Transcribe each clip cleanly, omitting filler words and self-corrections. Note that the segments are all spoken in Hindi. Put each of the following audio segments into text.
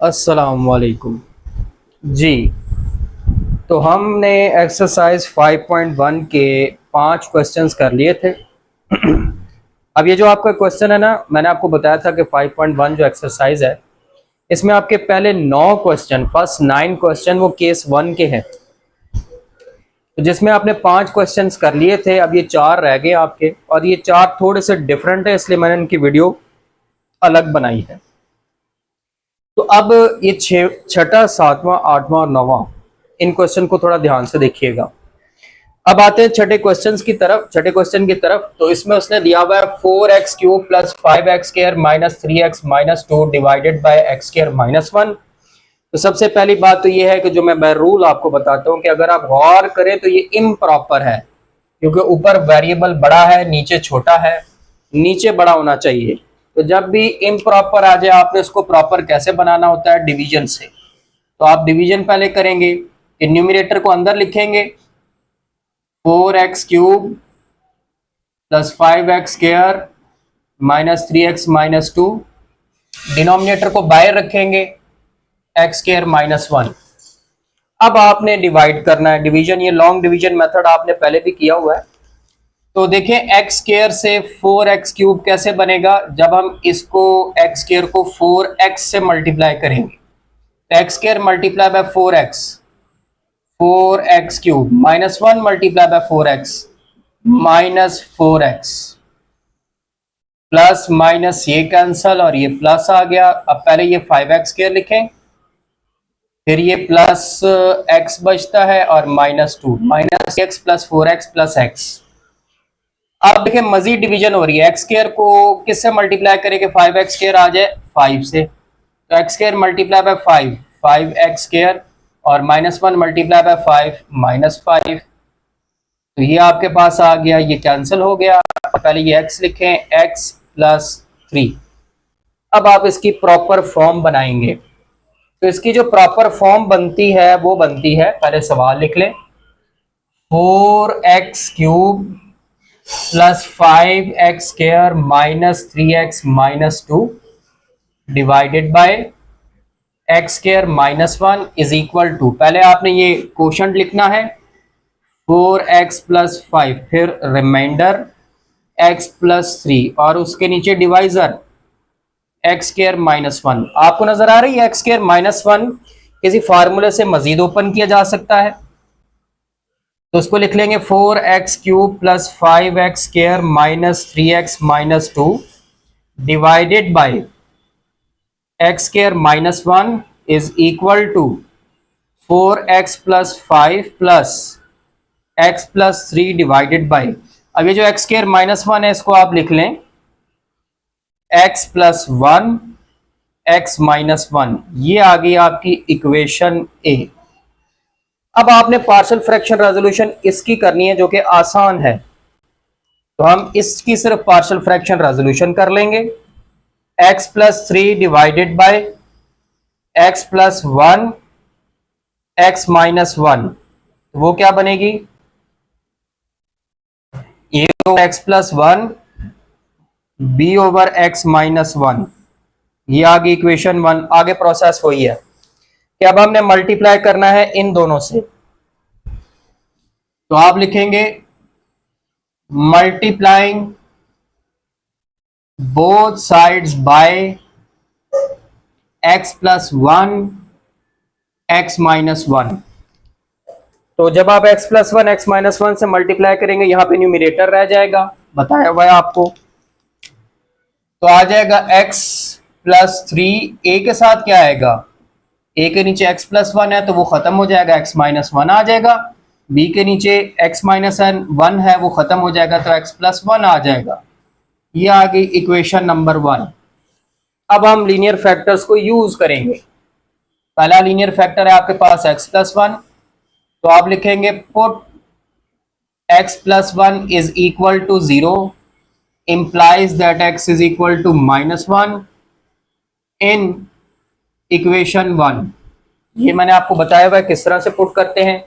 अस्सलाम वालेकुम जी। तो हमने एक्सरसाइज 5.1 के 5 क्वेश्चंस कर लिए थे। अब ये जो आपका क्वेश्चन है ना, मैंने आपको बताया था कि 5.1 जो एक्सरसाइज है इसमें आपके पहले 9 क्वेश्चन, फर्स्ट 9 क्वेश्चन वो केस 1 के हैं। तो जिसमें आपने 5 क्वेश्चंस कर लिए थे, अब ये 4 रह गए आपके, और ये 4 थोड़े से डिफरेंट है, इसलिए मैंने इनकी वीडियो अलग बनाई है। तो अब ये छठा, सातवां, आठवां और नौवां, इन क्वेश्चन को थोड़ा ध्यान से देखिएगा। अब आते हैं छठे क्वेश्चन की तरफ। तो इसमें उसने दिया हुआ है 4x³ plus 5x² minus 3x minus 2 divided by x² minus 1। तो सबसे पहली बात तो ये है कि जो मैं रूल आपको बताता हूँ कि अगर आप गौर करें तो ये इम्प्रॉपर है, क्योंकि ऊपर वेरिएबल बड़ा है, नीचे छोटा है, नीचे बड़ा होना चाहिए। तो जब भी इम्प्रॉपर आ जाए, आपने उसको प्रॉपर कैसे बनाना होता है? डिवीजन से। तो आप डिवीजन पहले करेंगे कि न्यूमरेटर को अंदर लिखेंगे 4x³ plus 5x² minus 3x minus 2, denominator को बाहर रखेंगे x² माइनस 1। अब आपने डिवाइड करना है, डिवीजन। ये लॉन्ग डिवीजन मेथड आपने पहले भी किया हुआ है। तो देखें x² से 4x³ कैसे बनेगा? जब हम इसको x² को 4x से मल्टीप्लाई करेंगे तो x² multiply by 4x³ minus 1 multiply by 4x minus 4x, plus minus ये कैंसल और ये प्लस आ गया। अब पहले ये 5x² लिखें, फिर ये प्लस x बचता है और minus 2, minus x plus 4x plus x। अब देखिए मजीद डिवीजन हो रही है। x² को किससे मल्टीप्लाई करेंगे? 5x² आ जाए 5 से, तो x² मल्टीप्लाई बाय 5, 5x² और माइनस 1 मल्टीप्लाई बाय 5 माइनस 5। तो ये आपके पास आ गया, ये कैंसिल हो गया। पहले ये x लिखें, x प्लस 3। अब आप इसकी प्रॉपर फॉर्म बनाएंगे। तो इसकी जो प्रॉपर फॉर्म बनती है वो बनती है, पहले सवाल लिख लें, 4x³ plus 5x² minus 3x minus 2 divided by x² minus 1 is equal to, पहले आपने ये कोशंट लिखना है 4x प्लस 5, फिर रिमाइंडर x प्लस 3 और उसके नीचे डिवाइजर x² माइनस 1। आपको नजर आ रही है x² माइनस 1 किसी फार्मूले से मजीद ओपन किया जा सकता है। तो उसको लिख लेंगे 4x³ plus 5x² minus 3x minus 2 divided by x² minus 1 is equal to 4x plus 5 plus x plus 3 divided by, अब ये जो x² माइनस 1 है इसको आप लिख लें x प्लस 1 x माइनस 1। ये आ गई आपकी इक्वेशन ए। अब आपने पार्शियल फ्रैक्शन रेजोल्यूशन इसकी करनी है, जो कि आसान है। तो हम इसकी सिर्फ पार्शियल फ्रैक्शन रेजोल्यूशन कर लेंगे। x plus 3 divided by x plus 1 x minus 1, वो क्या बनेगी? ये x plus 1 b over x minus 1। ये आ गई इक्वेशन 1। आगे प्रोसेस वही है कि अब हमने मल्टीप्लाई करना है इन दोनों से। तो आप लिखेंगे multiplying both sides bye x plus 1 x minus 1। तो जब आप x प्लस 1 x माइनस 1 से मल्टीप्लाई करेंगे, यहां पे न्यूमरेटर रह जाएगा, बताया हुआ है आपको। तो आ जाएगा x प्लस 3, a के साथ क्या आएगा? a के नीचे x प्लस 1 है तो वो खत्म हो जाएगा, x माइनस 1 आ जाएगा। b के नीचे x माइनस 1 है, वो खत्म हो जाएगा तो x प्लस 1 आ जाएगा। ये आ गई इक्वेशन नंबर 1। अब हम लीनियर फैक्टर्स को यूज करेंगे। पहला लीनियर फैक्टर है आपके पास x प्लस 1, तो आप लिखेंगे put x plus 1 is equal to 0 implies that x is equal to minus 1 in equation 1। ये मैंने आपको बताया हुआ है किस तरह से पुट करते हैं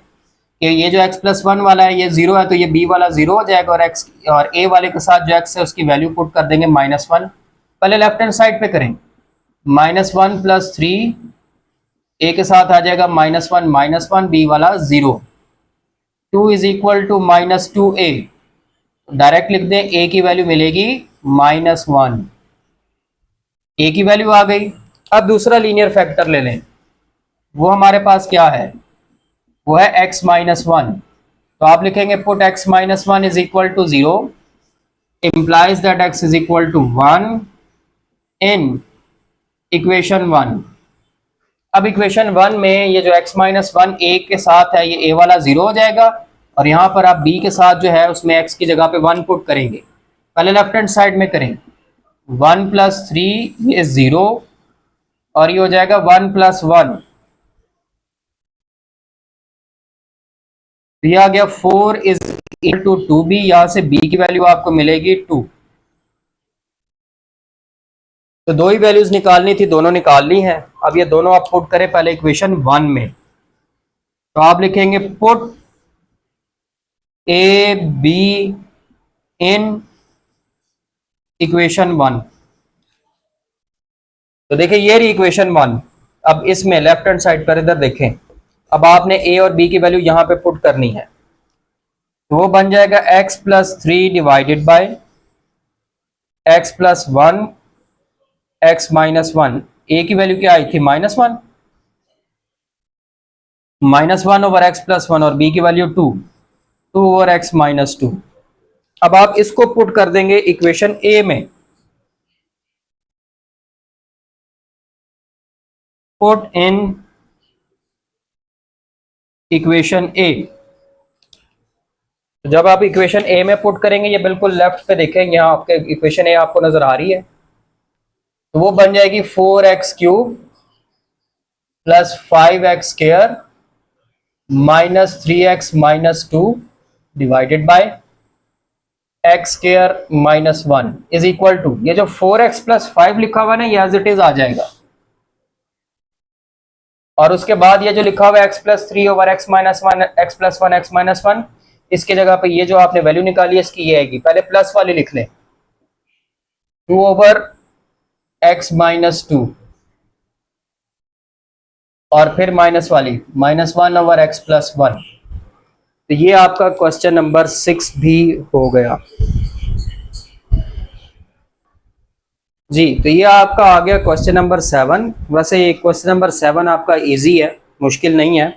कि ये जो x प्लस 1 वाला है ये 0 है, तो ये b वाला 0 हो जाएगा और x और a वाले के साथ जो x है उसकी वैल्यू पुट कर देंगे -1। पहले लेफ्ट हैंड साइड पे करें, -1 प्लस 3 ए के साथ आ जाएगा -1 बी वाला 0। 2 is equal to -2a, direct लिख दें, ए की वैल्यू मिलेगी -1, ए की वैल्यू आ गई। अब दूसरा लीनियर फैक्टर ले लें, वो हमारे पास क्या है, वो है x-1। तो आप लिखेंगे put x-1 is equal to 0 implies that x is equal to 1 in equation 1। अब इक्वेशन 1 में ये जो x-1 a के साथ है, ये a वाला 0 हो जाएगा, और यहाँ पर आप b के साथ जो है उसमें x की जगह पे 1 पुट करेंगे। पहले लेफ्ट हैंड साइड में करें, 1 + 3 ये 0, और ये हो जाएगा 1 + 1, तो ये आ गया 4 इज इक्वल टू 2b। यहां से b की वैल्यू आपको मिलेगी 2। तो दो ही वैल्यूज निकालनी थी, दोनों निकाल ली हैं। अब ये दोनों आप पुट करें पहले इक्वेशन 1 में, तो आप लिखेंगे put A be in equation 1। तो देखिए ये रही इक्वेशन 1। अब इसमें लेफ्ट हैंड साइड पर इधर देखें, अब आपने ए और बी की वैल्यू यहां पे पुट करनी है, तो वो बन जाएगा x + 3 divided by x + 1 x-1। ए की वैल्यू क्या आई थी, -1, -1 ओवर x + 1, और बी की वैल्यू 2, 2 ओवर x - 2। अब आप इसको पुट कर देंगे इक्वेशन ए में, पुट इन इक्वेशन ए। जब आप इक्वेशन ए में पुट करेंगे, ये बिल्कुल लेफ्ट पे देखेंगे, यहाँ आपके इक्वेशन ए आपको नजर आ रही है, तो वो बन जाएगी 4x³ + 5x² - 3x - 2 divided by x² - 1 is equal to, ये जो 4x + 5 लिखा हुआ है ना, ये एज इट इज आ जाएगा, और उसके बाद ये जो लिखा हुआ है x + 3 over x - 1 x + 1 x - 1, इसके जगह पे ये जो आपने वैल्यू निकाली है इसकी ये आएगी। पहले प्लस वाली लिख लें, 2 ओवर x - 2, और फिर माइनस वाली -1 ओवर x + 1। तो ये आपका क्वेश्चन नंबर 6 भी हो गया जी। तो ये आपका आ गया क्वेश्चन नंबर 7। वैसे ये क्वेश्चन नंबर 7 आपका इजी है, मुश्किल नहीं है।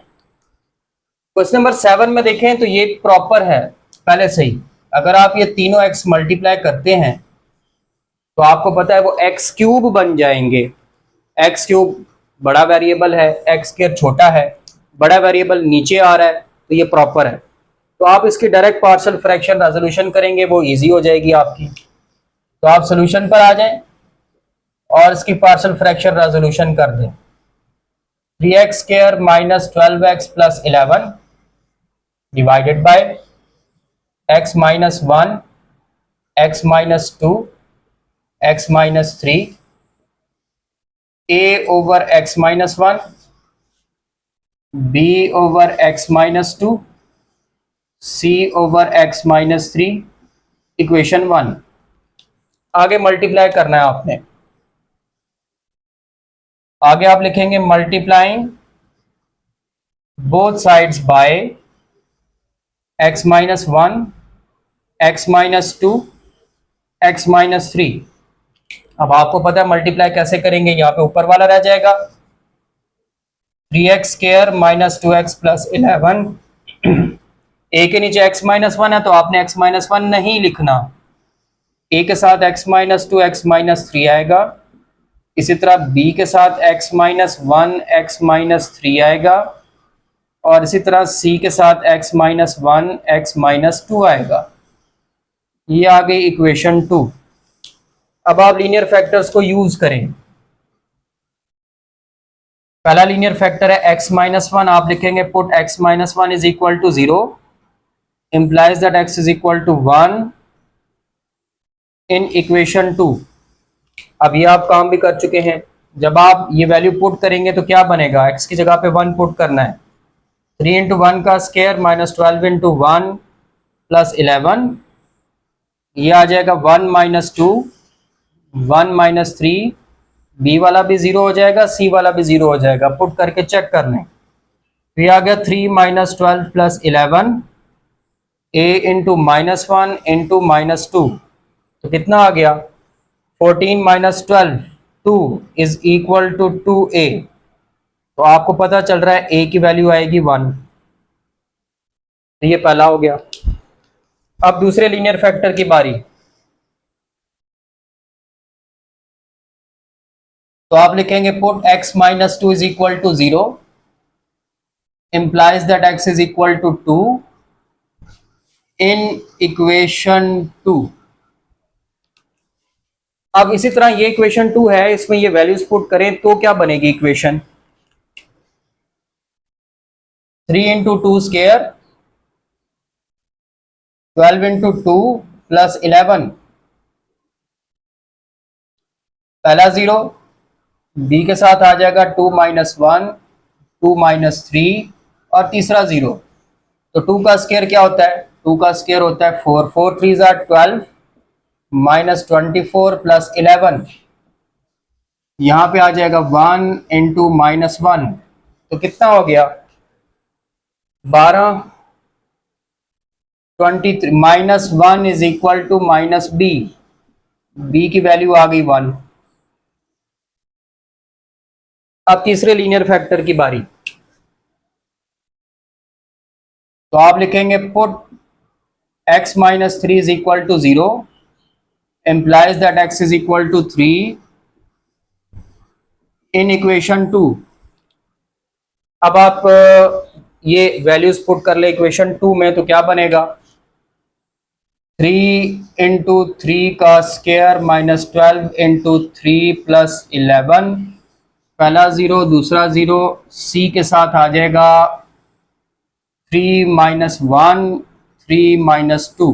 क्वेश्चन नंबर 7 में देखें तो ये प्रॉपर है पहले से ही। अगर आप ये तीनों x मल्टीप्लाई करते हैं तो आपको पता है वो x³ बन जाएंगे। x³ बड़ा वेरिएबल है, x² छोटा है, बड़ा वेरिएबल नीचे आ रहा है, तो ये प्रॉपर है। तो आप इसकी डायरेक्ट पार्शियल फ्रैक्शन रेजोल्यूशन करेंगे, वो इजी हो जाएगी आपकी। तो आप सोल्यूशन पर आ जाएं और इसकी पार्शियल फ्रैक्शन रेजोल्यूशन कर दें। 3x² - 12x + 11 divided by x - 1 x - 2 x - 3 a over x - 1 b over x - 2 c over x - 3 equation 1। आगे मल्टीप्लाई करना है आपने। आगे आप लिखेंगे multiplying both sides bye x - 1 x - 2 x - 3। अब आपको पता है मल्टीप्लाई कैसे करेंगे, यहाँ पे ऊपर वाला रह जाएगा 3x² - 2x + 11। a के नीचे x - 1 है तो आपने x - 1 नहीं लिखना, a के साथ x - 2 x - 3 आएगा। इसी तरह b के साथ x - 1 x - 3 आएगा, और इसी तरह c के साथ x - 1 x - 2 आएगा। ये आ गई इक्वेशन 2। अब आप लीनियर फैक्टर्स को यूज करें। पहला लीनियर फैक्टर है x - 1। आप लिखेंगे put x - 1 is equal to 0 implies that x is equal to 1 in equation 2। अब ये आप काम भी कर चुके हैं। जब आप ये वैल्यू पुट करेंगे तो क्या बनेगा, x की जगह पे 1 पुट करना है, 3 × 1 का स्क्वायर -12 × 1 + 11, ये आ जाएगा 1 - 2 1 - 3 बी वाला भी 0 हो जाएगा, सी वाला भी 0 हो जाएगा, पुट करके चेक कर लें। तो ये आ गया 3 माइनस 12 प्लस 11 ए इंटू -1 इंटू -2, तो कितना आ गया 14 minus 12 2 is equal to 2a। तो आपको पता चल रहा है a की वैल्यू आएगी 1। तो ये पहला हो गया। अब दूसरे लीनियर फैक्टर की बारी। तो आप लिखेंगे put x minus 2 is equal to 0 implies that x is equal to 2 in equation 2। अब इसी तरह ये इक्वेशन 2 है, इसमें ये वैल्यूज पुट करें तो क्या बनेगी equation 3 into two square 12 into 2 plus 11, पहला 0 b के साथ आ जाएगा 2 माइनस 1 2 माइनस 3 और तीसरा 0। तो 2 का स्केयर क्या होता है, 2 का स्केयर होता है 4 4 3 12 माइनस 24 प्लस 11, यहां पे आ जाएगा 1 इंटू -1, तो कितना हो गया 12 23 -1 is equal to minus B की वैल्यू आ गई 1। अब तीसरे लीनियर फैक्टर की बारी। तो आप लिखेंगे put x minus 3 is equal to 0 implies that x is equal to 3 in equation 2। अब आप ये वैल्यूज पुट कर ले इक्वेशन 2 में, तो क्या बनेगा 3 इंटू 3 का स्केयर माइनस 12 इंटू 3 प्लस 11, पहला 0 दूसरा 0, सी के साथ आ जाएगा 3 माइनस 1 3 माइनस 2।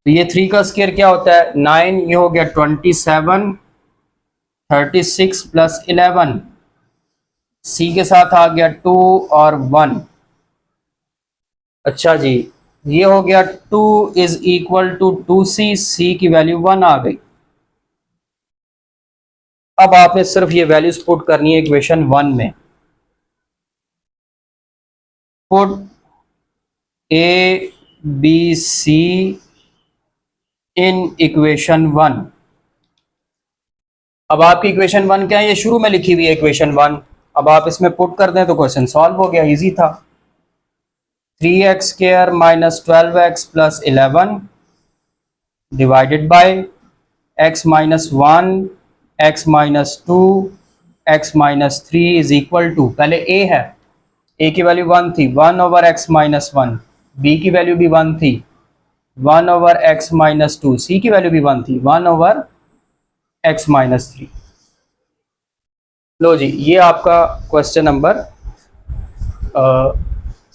तो ये 3 का स्केयर क्या होता है 9, ये हो गया 27 36 प्लस 11, सी के साथ आ गया 2 और 1। अच्छा जी, ये हो गया 2 इज इक्वल टू 2c, सी की वैल्यू 1 आ गई। अब आपने सिर्फ ये वैल्यूज पुट करनी है इक्वेशन 1 में। Put A B C in equation 1। अब आपकी इक्वेशन 1 क्या है, ये शुरू में लिखी हुई है इक्वेशन 1। अब आप इसमें पुट कर दें तो क्वेश्चन सॉल्व हो गया, इजी था। 3x square minus 12x plus 11 divided by x minus 1 x minus 2 x minus 3 is equal to, पहले a है, a की वैल्यू 1 थी, 1 ओवर x माइनस 1, b की वैल्यू भी 1 थी, 1 ओवर x माइनस 2, c की वैल्यू भी 1 थी, 1 ओवर x माइनस 3। लो जी, ये आपका क्वेश्चन नंबर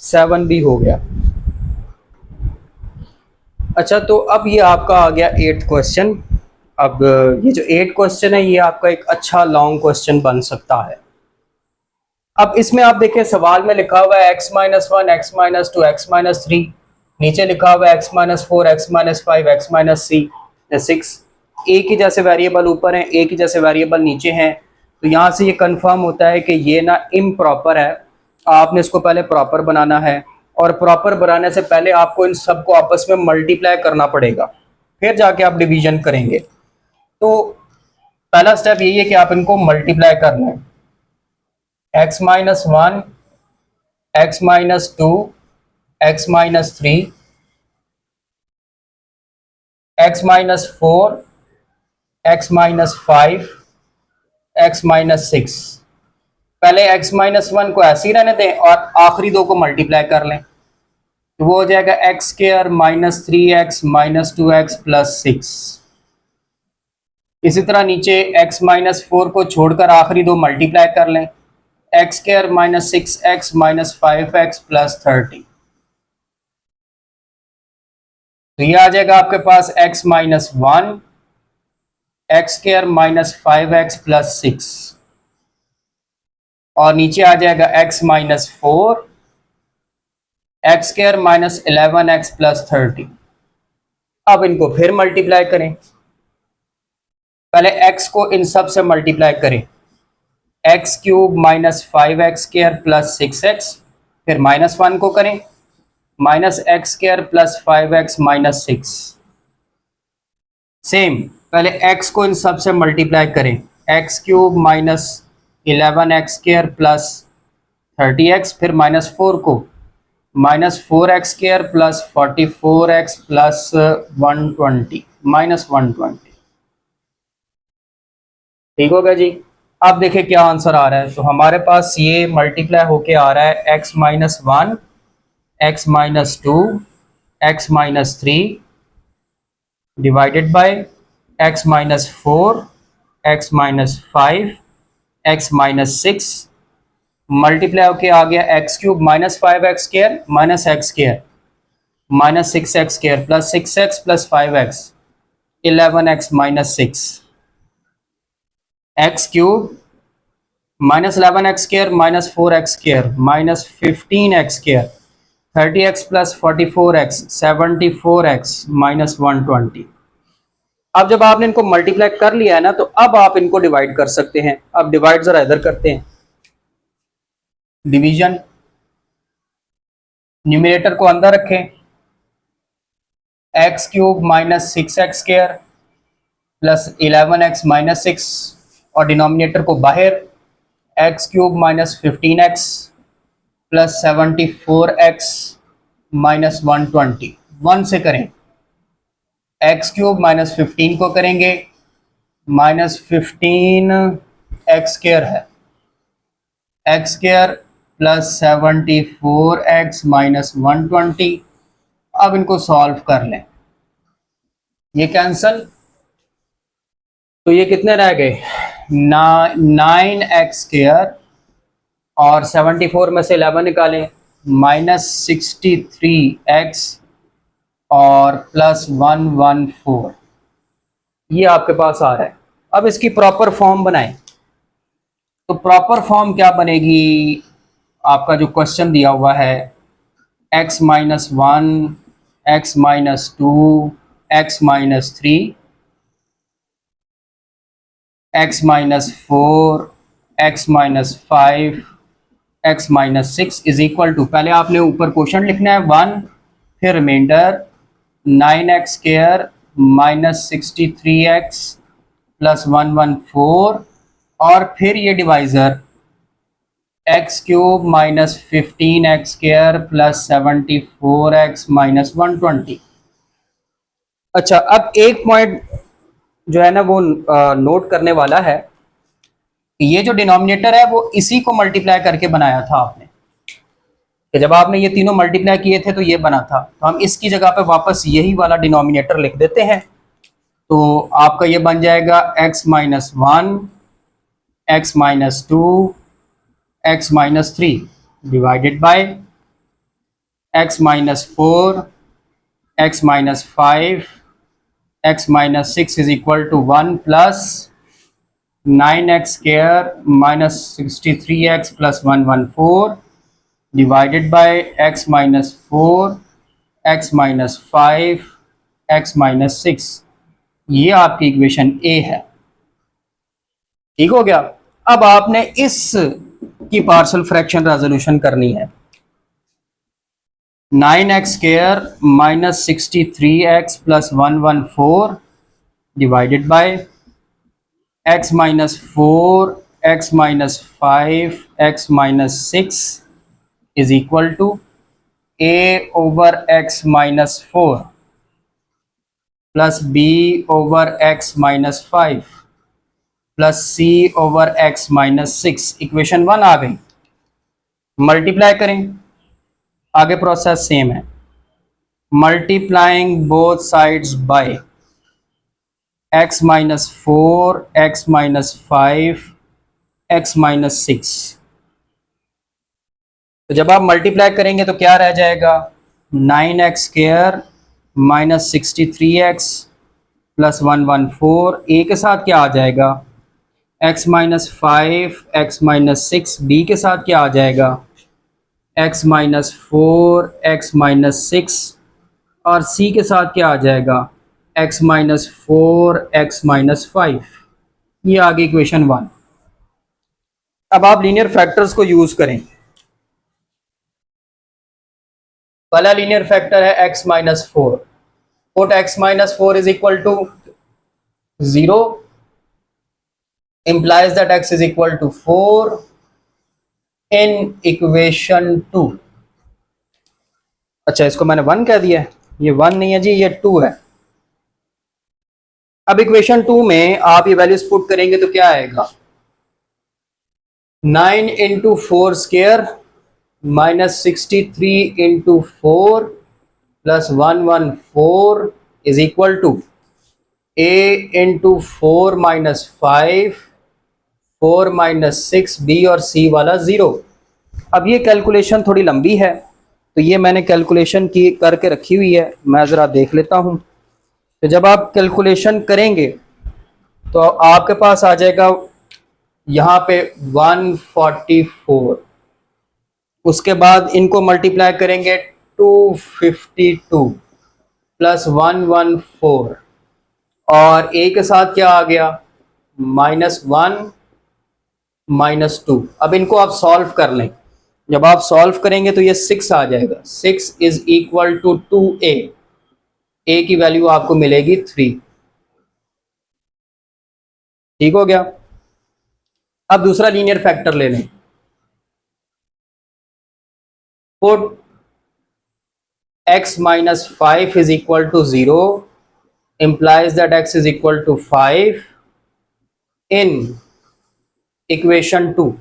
7 भी हो गया। अच्छा, तो अब ये आपका आ गया 8th क्वेश्चन। अब ये जो 8 क्वेश्चन है, ये आपका एक अच्छा लॉन्ग क्वेश्चन बन सकता है। अब इसमें आप देखें, सवाल में लिखा हुआ है x minus 1 x minus 2 x minus 3, नीचे लिखा हुआ है x minus 4 x minus 5 x minus 6। ए की जैसे वेरिएबल ऊपर हैं, ए की जैसे वेरिएबल नीचे हैं, तो यहाँ से ये कंफर्म होता है कि ये ना इम्प्रॉपर है। आपने इसको पहले प्रॉपर बनाना है, और प्रॉपर बनाने से पहले आपको इन सबको आपस में मल्टीप्लाई करना पड़ेगा, फिर जाके आप डिवीजन करेंगे। तो पहला स्टेप यही है कि आप इनको मल्टीप्लाई कर लें। x minus 1 x minus 2 x minus 3 x minus 4 x minus 5 x minus 6। पहले x माइनस 1 को ऐसे ही रहने दें और आखिरी दो को मल्टीप्लाई कर लें, तो वो हो जाएगा x square minus 3x minus 2x plus 6। इसी तरह नीचे x माइनस 4 को छोड़कर आखिरी दो मल्टीप्लाई कर लें, x square minus 6x minus 5x plus 30। तो ये आ जाएगा आपके पास x minus 1 x square minus 5x plus 6, और नीचे आ जाएगा x minus 4 x square minus 11x plus 30। अब इनको फिर मल्टीप्लाई करें, पहले x को इन सब से मल्टीप्लाई करें, x cube minus 5x² plus 6x, फिर -1 को करें, -x² plus 5x minus 6। Same पहले x को इन सब से मल्टीप्लाई करें, x cube minus 11x² plus 30x, फिर -4 को, -4x² प्लस 44x प्लस 120 -120। ठीक होगा जी। अब देखें क्या आंसर आ रहा है। तो हमारे पास ये मल्टीप्लाई होके आ रहा है x-1, x-2, x-3 divided by x-4, x-5, x-6 multiply होके आ गया x cube -5x² minus x² minus 6x² plus 6x plus 5x 11x minus 6, x cube -11x² minus 4x² minus 15x², 30x plus 44x 74x minus 120। अब जब आपने इनको मल्टीप्लाई कर लिया है ना, तो अब आप इनको डिवाइड कर सकते हैं। अब डिवाइड जरा इधर करते हैं, डिवीजन, न्यूमरेटर को अंदर रखें, x cube minus 6x² plus 11x minus 6, और डिनोमिनेटर को बाहर, x cube minus 15x plus 74x minus 120। 1 से करें, एक्स क्यूब माइनस 15 को करेंगे, -15x² है, x² प्लस 74x माइनस 120। अब इनको सॉल्व कर लें, ये कैंसल, तो ये कितने रह गए, 9x² और 74 में से 11 निकालें, -63x और प्लस 114, ये आपके पास आ रहा है। अब इसकी प्रॉपर फॉर्म बनाएं। तो प्रॉपर फॉर्म क्या बनेगी, आपका जो क्वेश्चन दिया हुआ है, x-1, x-2, x-3, x-4, x-5, x-6 is equal to, पहले आपने ऊपर क्वेश्चन लिखना है 1, फिर reminder 9x² minus 63x plus 114, और फिर ये divisor x cube minus 15x² plus 74x minus 120। अच्छा, अब एक पॉइंट जो है ना वो नोट करने वाला है, ये जो डिनोमिनेटर है वो इसी को मल्टीप्लाई करके बनाया था आपने, कि जब आपने ये तीनों मल्टीप्लाई किए थे तो ये बना था। तो हम इसकी जगह पे वापस यही वाला डिनोमिनेटर लिख देते हैं। तो आपका ये बन जाएगा x-1, x-2, x-3 divided by x-4, x-5, x-6 is equal to 1 plus 9x² minus 63x plus 114 divided by x-4, x-5, x-6। ये आपकी इक्वेशन ए है। ठीक हो गया। अब आपने इस की पार्शियल फ्रैक्शन रेजोल्यूशन करनी है। 9x² minus 63x plus 114 divided by x-4, x-5, x-6 is equal to a over x-4 plus b over x-5 plus c over x-6। Equation 1 आ गई। मल्टीप्लाई करें, आगे प्रोसेस सेम है, multiplying both sides by x-4, x-5, x-6। तो जब आप मल्टीप्लाई करेंगे तो क्या रह जाएगा, 9x² माइनस 63x प्लस 114, ए के साथ क्या आ जाएगा, x-5, x-6, बी के साथ क्या आ जाएगा, x-4, x-6, और c के साथ क्या आ जाएगा, x-4, x-5। ये आ गई इक्वेशन 1। अब आप लीनियर फैक्टर्स को यूज करें। पहला लीनियर फैक्टर है x minus four. Put x minus four is equal to 0 implies that x is equal to 4 in equation 2। अच्छा, इसको मैंने 1 कह दिया है, ये 1 नहीं है जी, ये 2 है। अब इक्वेशन 2 में आप ये वैल्यूज पुट करेंगे तो क्या आएगा, 9 into four square minus 63 into four plus 114 is equal to a into four minus 5 4 minus 6 B और सी वाला 0। अब ये कैलकुलेशन थोड़ी लंबी है, तो ये मैंने कैलकुलेशन की करके रखी हुई है, मैं ज़रा देख लेता हूँ। तो जब आप कैलकुलेशन करेंगे तो आपके पास आ जाएगा यहाँ पे 144, उसके बाद इनको मल्टीप्लाई करेंगे 252 प्लस 114 और ए के साथ क्या आ गया, -1 -2। अब इनको आप सॉल्व कर लें, जब आप सॉल्व करेंगे तो ये 6 आ जाएगा। 6 इज इक्वल टू 2a, ए की वैल्यू आपको मिलेगी 3। ठीक हो गया। अब दूसरा लीनियर फैक्टर ले लें। Put x minus 5 is equal to 0 implies that x is equal to 5 in equation 2।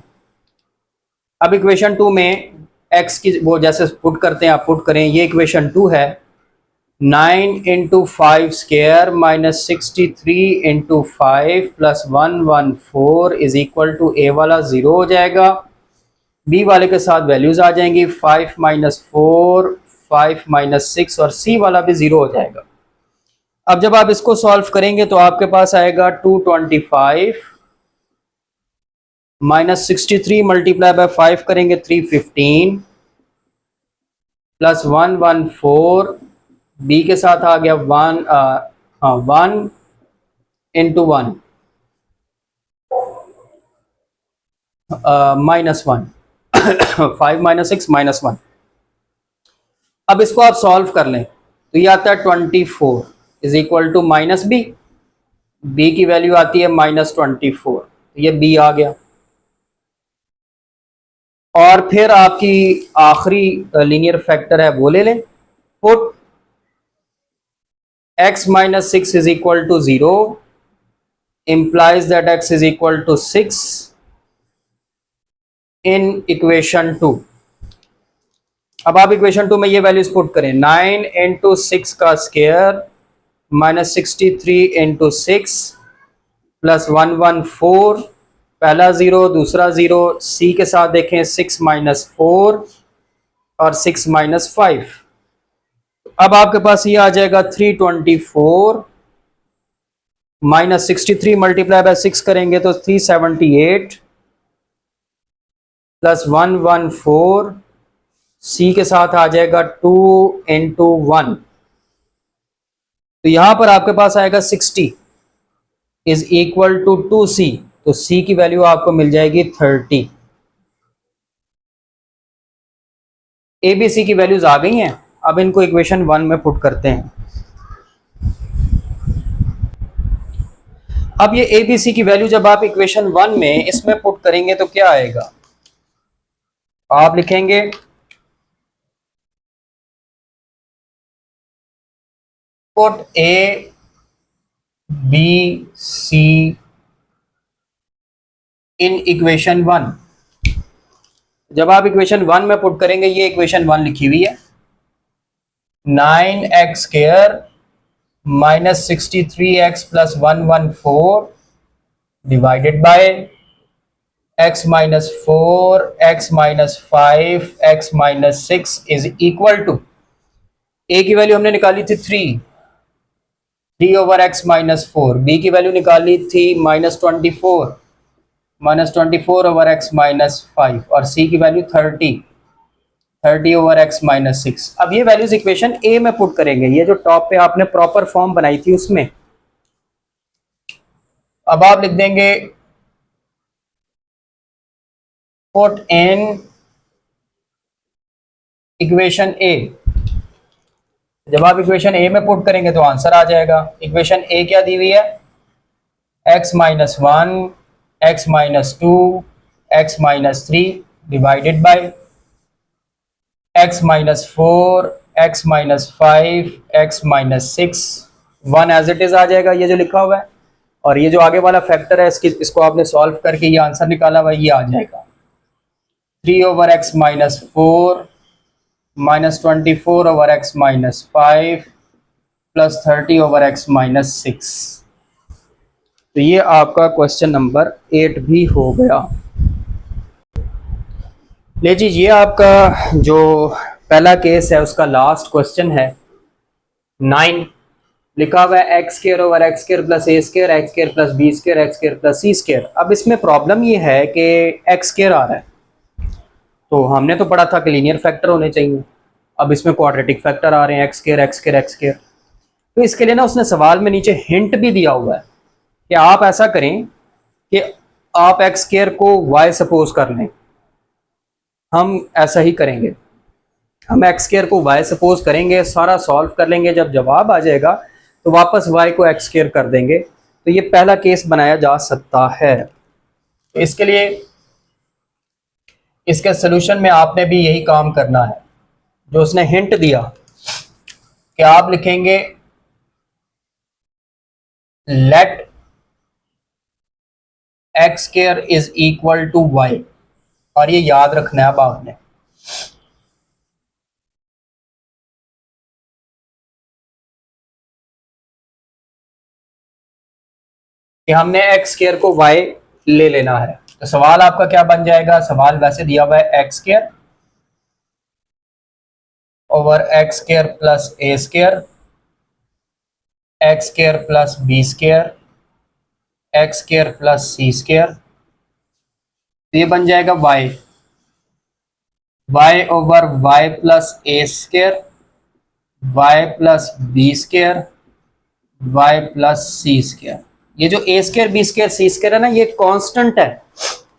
अब इक्वेशन 2 में x की वो जैसे पुट करते हैं आप पुट करें, ये इक्वेशन 2 है। 9 into five square minus 63 into 5 plus 114 is equal to a वाला 0 हो जाएगा, बी वाले के साथ वैल्यूज आ जाएंगी 5 माइनस 4 5 माइनस 6 और सी वाला भी 0 हो जाएगा। अब जब आप इसको सॉल्व करेंगे तो आपके पास आएगा 225 माइनस 63 मल्टीप्लाई बाय 5 करेंगे 315 प्लस 114 बी के साथ आ गया 1 इंटू 1 -1 5 माइनस 6 -1। अब इसको आप सॉल्व कर लें तो ये आता है 24 is equal to minus B, B की वैल्यू आती है -24, तो ये बी आ गया। और फिर आपकी आखिरी लीनियर फैक्टर है वो ले लें। Put x minus 6 is equal to 0 implies that x is equal to 6 in equation 2। अब आप इक्वेशन 2 में ये वैल्यूज पुट करें, 9 इंटू 6 का स्क्वायर माइनस 63 इंटू 6 प्लस 114, पहला 0 दूसरा 0, सी के साथ देखें 6 माइनस 4 और 6 माइनस 5। अब आपके पास ये आ जाएगा 324 माइनस 63 मल्टीप्लाई बाय 6 करेंगे तो 378 प्लस 114, सी के साथ आ जाएगा 2 इंटू 1, तो यहां पर आपके पास आएगा 60 इज इक्वल टू 2c, तो c की वैल्यू आपको मिल जाएगी 30। ए बी सी की वैल्यूज आ गई हैं। अब इनको इक्वेशन 1 में पुट करते हैं। अब ये ए बी सी की वैल्यू जब आप इक्वेशन 1 में इसमें पुट करेंगे तो क्या आएगा, आप लिखेंगे put A B C in equation 1। जब आप इक्वेशन 1 में पुट करेंगे, ये इक्वेशन 1 लिखी हुई है, 9x square minus 63x plus 114 divided by x minus 4 x minus 5 x minus 6 is equal to, a की वैल्यू हमने निकाली थी 3 ओवर x माइनस 4, बी की वैल्यू निकाली थी -24 ओवर x माइनस 5 और सी की वैल्यू 30 ओवर x माइनस 6। अब ये वैल्यूज इक्वेशन ए में पुट करेंगे, ये जो टॉप पे आपने प्रॉपर फॉर्म बनाई थी उसमें। अब आप लिख देंगे पुट इन इक्वेशन ए। जब आप इक्वेशन ए में पुट करेंगे तो आंसर आ जाएगा। इक्वेशन ए क्या दी हुई है? x minus one, x minus two, x minus three divided by x minus four, x minus five, x minus six. One as it is आ जाएगा ये जो लिखा हुआ है, और ये जो आगे वाला फैक्टर है इसको आपने सॉल्व करके ये आंसर निकाला हुआ ये आ जाएगा 3/x minus four minus 24/x minus five plus 30/x minus six. तो ये आपका क्वेश्चन नंबर 8 भी हो गया। ले जी, ये आपका जो पहला केस है उसका लास्ट क्वेश्चन है 9। लिखा हुआ है x square over x square plus ए square, x square plus B square, x square plus सी स्क्वायर। अब इसमें प्रॉब्लम ये है कि एक्स स्क्वायर आ रहा है, तो हमने तो पढ़ा था कि लीनियर फैक्टर होने चाहिए। अब इसमें क्वाड्रेटिक फैक्टर आ रहे हैं, x square x square x square. तो इसके लिए ना उसने सवाल में नीचे हिंट भी दिया हुआ है कि आप ऐसा करें कि आप एक्स स्क्वायर को वाई सपोज कर लें। हम ऐसा ही करेंगे, हम एक्स स्क्वायर को वाई सपोज करेंगे, सारा सॉल्व कर लेंगे, जब जवाब आ जाएगा तो वापस वाई को एक्स स्क्वायर कर देंगे। तो ये पहला केस बनाया जा सकता है। तो इसके लिए इसके सोल्यूशन में आपने भी यही काम करना है जो उसने हिंट दिया कि आप लिखेंगे let X square is equal to Y, और ये याद रखना है अब आपने। कि हमने एक्स स्क्वायर को वाई ले लेना है। तो सवाल आपका क्या बन जाएगा? सवाल वैसे दिया हुआ है x square over x square plus ए square, x square plus B square, x square plus सी स्क्वायर। तो ये बन जाएगा y, y over y plus ए square, y plus B square, y plus सी स्क्वायर। ये जो a square b square C square है ना, ये कांस्टेंट है,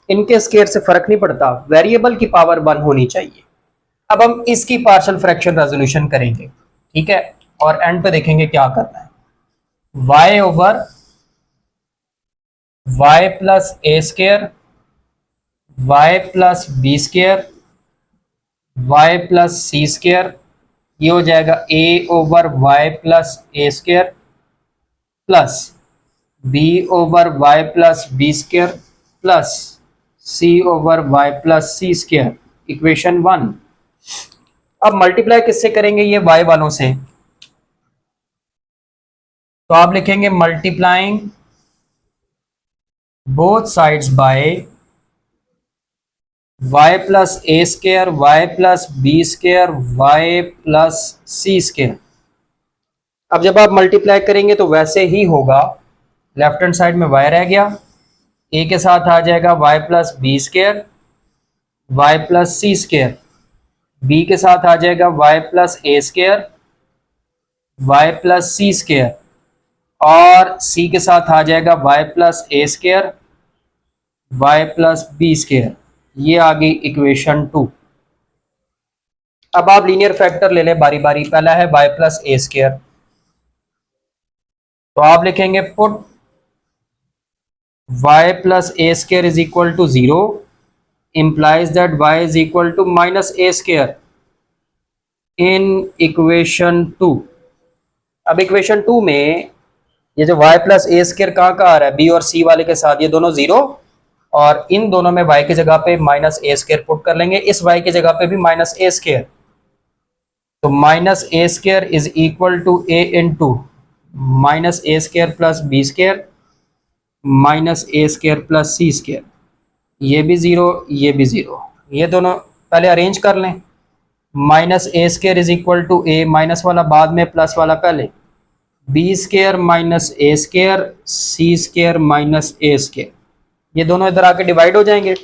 इनके स्क्वायर से फर्क नहीं पड़ता, वेरिएबल की पावर 1 होनी चाहिए। अब हम इसकी पार्शियल फ्रैक्शन रेजोल्यूशन करेंगे, ठीक है, और एंड पे देखेंगे क्या करना है। वाई ओवर वाई प्लस ए square, y plus B square, y plus सी स्क्वायर, ये हो जाएगा a over y plus A square plus b over y plus B square plus c over y plus C square, equation 1। अब मल्टीप्लाई किससे करेंगे? ये वाई वालों से। तो आप लिखेंगे multiplying both sides bye Y plus ए square, y plus B square, y plus सी स्क्वायर। अब जब आप मल्टीप्लाई करेंगे तो वैसे ही होगा, लेफ्ट हैंड साइड में वाई रह गया, ए के साथ आ जाएगा Y plus B square, y plus सी स्क्वायर, बी के साथ आ जाएगा वाई प्लस ए स्क्वायर, वाई प्लस सी स्क्वायर, और सी के साथ आ जाएगा वाई प्लस ए square, y plus B square. ये आ गई इक्वेशन 2। अब आप लीनियर फैक्टर ले लें बारी बारी। पहला है वाई प्लस ए स्क्वायर, तो आप लिखेंगे put Y plus A square is equal to 0 implies that y is equal to minus a square in equation 2। अब इक्वेशन 2 में ये जो y प्लस ए स्क्वायर कहाँ का आ रहा है? b और c वाले के साथ, ये दोनों 0, और इन दोनों में y की जगह पे माइनस ए स्क्वायर पुट कर लेंगे, इस y की जगह पे भी माइनस ए स्क्वायर। तो minus A square is equal to A into minus A square plus B square minus A square plus C square. ये भी 0, ये भी 0, ये दोनों पहले अरेंज कर लें। Minus A square is equal to A, minus वाला बाद में, प्लस वाला पहले, बी स्क्वायर माइनस ए स्क्वायर, सी स्क्वायर माइनस ए स्क्वायर। ये दोनों इधर आके डिवाइड हो जाएंगे,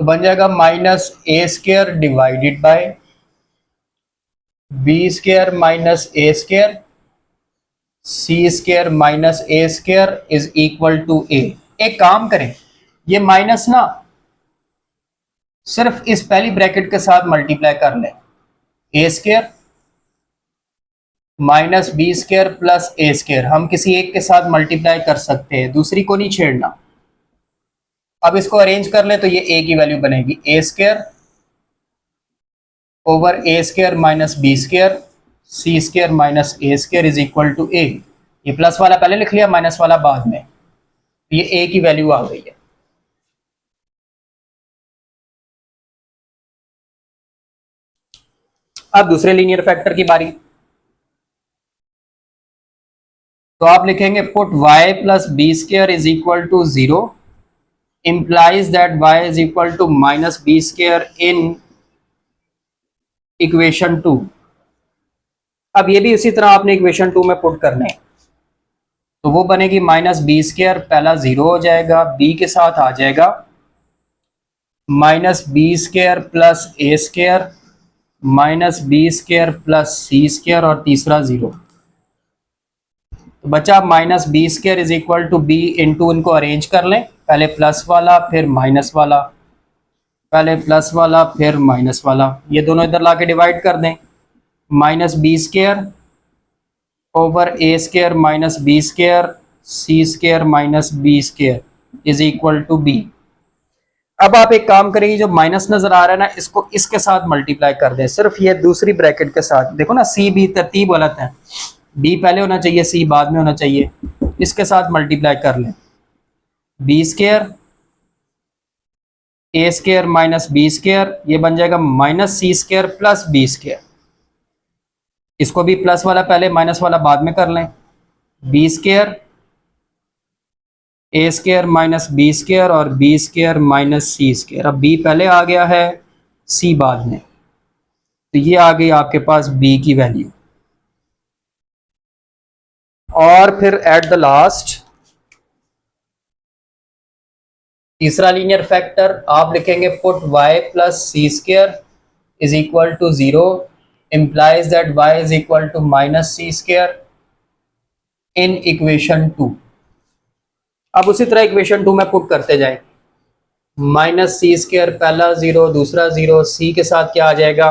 तो बन जाएगा minus A square divided by b square minus A square c square minus a square is equal to a. एक काम करें, ये माइनस ना सिर्फ इस पहली ब्रैकेट के साथ मल्टीप्लाई कर लें, a square minus B square plus a square. हम किसी एक के साथ मल्टीप्लाई कर सकते हैं, दूसरी को नहीं छेड़ना। अब इसको अरेंज कर ले तो ये ए की वैल्यू बनेगी a square over A square minus B square C square minus a square is equal to a. ये प्लस वाला पहले लिख लिया, माइनस वाला बाद में। ये ए की वैल्यू आ गई है। अब दूसरे लीनियर फैक्टर की बारी। तो आप लिखेंगे put y plus B square is equal to 0 implies that y is equal to minus b square in equation 2। अब ये भी इसी तरह आपने इक्वेशन 2 में पुट करना है, तो वो बनेगी माइनस बी स्क्र, पहला 0 हो जाएगा, b के साथ आ जाएगा minus B square plus a square minus B square plus C square और तीसरा 0। तो बचा minus B square is equal to b into, इनको अरेंज कर लें, पहले प्लस वाला फिर माइनस वाला, पहले प्लस वाला फिर माइनस वाला, ये दोनों इधर लाके डिवाइड कर दें। Minus B square over A square minus B square C square minus B square is equal to B. अब आप एक काम करेंगे, जो माइनस नजर आ रहा है ना, इसको इसके साथ मल्टीप्लाई कर दें, सिर्फ ये दूसरी ब्रैकेट के साथ। देखो ना, सी बी तरतीब गलत है, बी पहले होना चाहिए, सी बाद में होना चाहिए। इसके साथ मल्टीप्लाई कर लें, B square A square minus B square, ये बन जाएगा माइनस सी स्क्र प्लस बी स्क्र। इसको भी प्लस वाला पहले माइनस वाला बाद में कर लें, B square A square minus B square और बी स्क्र माइनस सी स्क्र। अब बी पहले आ गया है, सी बाद में, तो ये आ गई आपके पास बी की वैल्यू। और फिर एट द लास्ट तीसरा लीनियर फैक्टर आप लिखेंगे put y plus C square is equal to 0 implies that y is equal to minus c square in equation 2। अब उसी तरह इक्वेशन 2 में पुट करते जाए, माइनस सी स्क्र पहला 0 दूसरा 0, सी के साथ क्या आ जाएगा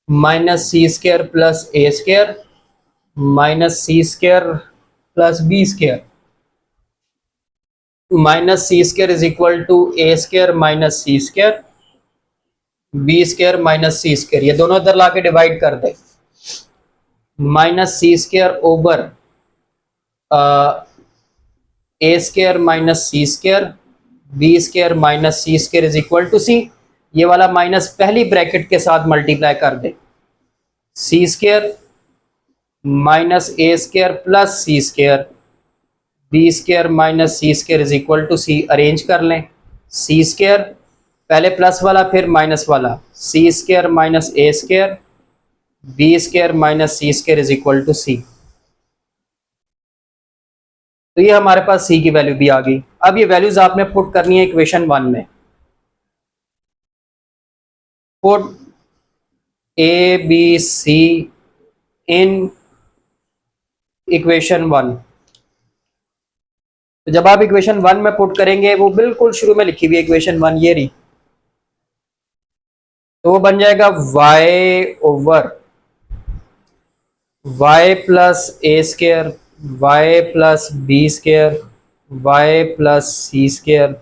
minus C square plus a square minus C square plus B square minus C square is equal to a square minus C square B square minus C square. ये दोनों इधर लाके डिवाइड कर दे, minus C square over A square minus C square B square minus C square is equal to c. ये वाला माइनस पहली ब्रैकेट के साथ मल्टीप्लाई कर दे, c square minus a square plus C square B square minus C square is equal to C. Arrange कर लें, सी स्क्र पहले प्लस वाला फिर माइनस वाला, c square minus a square B square minus C square is equal to c. तो ये हमारे पास सी की वैल्यू भी आ गई। अब ये वैल्यूज आपने पुट करनी है इक्वेशन 1 में। Put A B C in equation 1। तो जब आप इक्वेशन 1 में पुट करेंगे, वो बिल्कुल शुरू में लिखी हुई है इक्वेशन 1, ये रही, तो वो बन जाएगा y over y plus a square y plus B square y plus C square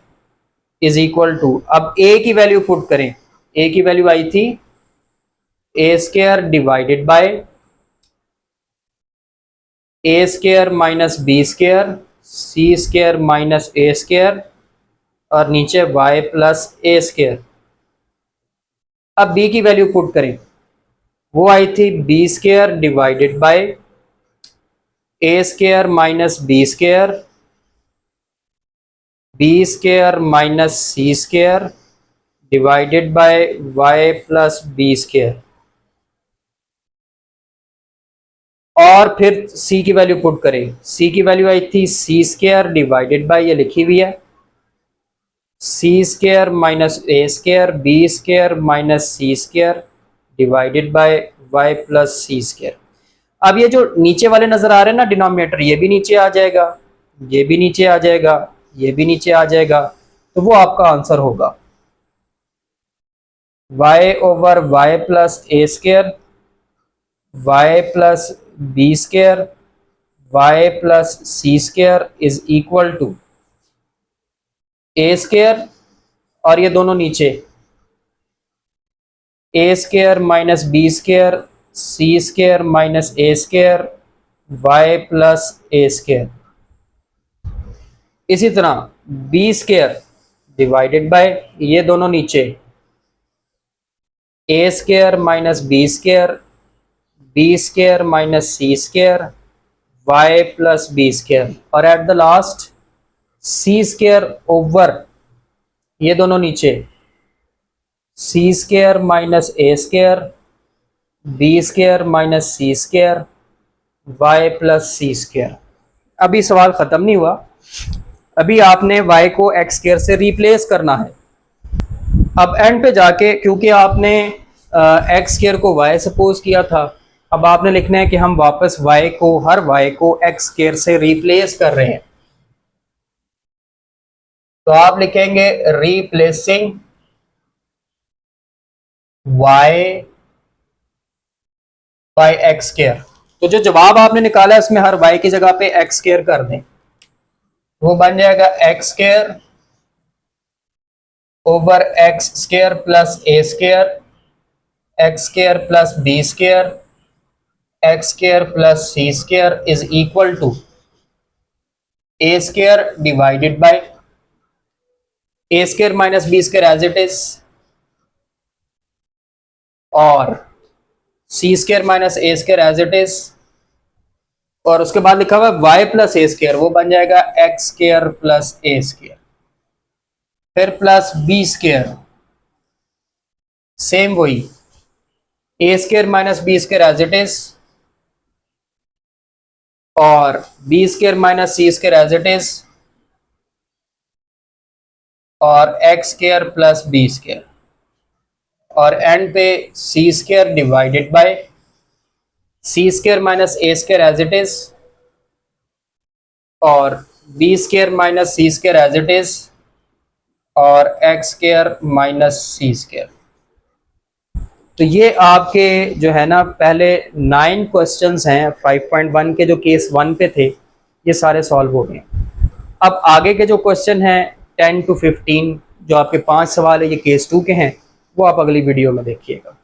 is equal to, अब a की वैल्यू पुट करें, a की वैल्यू आई थी a square divided by a square minus B square C square minus a square और नीचे y प्लस ए स्क्र। अब b की वैल्यू पुट करें, वो आई थी b square divided by a square minus B square minus C square divided by y plus B square. और फिर c की वैल्यू पुट करें, c की वैल्यू आई थी सी स्क्र डिवाइडेड बाय, ये लिखी हुई है, c square minus a square B square minus C square divided by y plus C square. अब ये जो नीचे वाले नजर आ रहे हैं ना डिनोमिनेटर, ये भी नीचे आ जाएगा, ये भी नीचे आ जाएगा, ये भी नीचे आ जाएगा, तो वो आपका आंसर होगा y over y plus a square, y plus b square, y plus c square is equal to a square, और ये दोनों नीचे a square minus b square, c square minus a square, y plus a square. इसी तरह बी स्केयर डिवाइडेड बाय ये दोनों नीचे a square minus b square, b square minus c square, y plus b square, और at the last c square over ये दोनों नीचे सी square minus a square, b square minus c square, y plus c square. अभी सवाल ख़त्म नहीं हुआ, अभी आपने y को x स्केयर से रिप्लेस करना है। अब एंड पे जाके क्योंकि आपने x स्केयर को y सपोज किया था, अब आपने लिखना है कि हम वापस हर y को x स्केयर से रिप्लेस कर रहे हैं। तो आप लिखेंगे replacing y by X square. तो जो जवाब आपने निकाला है उसमें हर y की जगह पे x स्केयर कर दें, वो बन जाएगा x square over x square plus a square, x square plus b square, x square plus c square is equal to a square divided by a square minus b square as it is, और c square minus a square as it is, और उसके बाद लिखा हुआ है वाई प्लस ए स्केयर, वो बन जाएगा x square plus a square, फिर प्लस बी स्केयर, सेम वही a square minus b square as it is, और b square minus c square as it is, और x square plus b square, और एंड पे c square divided by c square minus a square as it is, और b square minus c square as it is, और x square minus c square. तो ये आपके जो है ना पहले 9 क्वेश्चंस हैं 5.1 के जो केस 1 पे थे, ये सारे सॉल्व हो गए। अब आगे के जो क्वेश्चन हैं 10 to 15 जो आपके 5 सवाल है, ये केस 2 के हैं, वो आप अगली वीडियो में देखिएगा।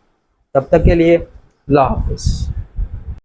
तब तक के लिए अल्लाह हाफिज़।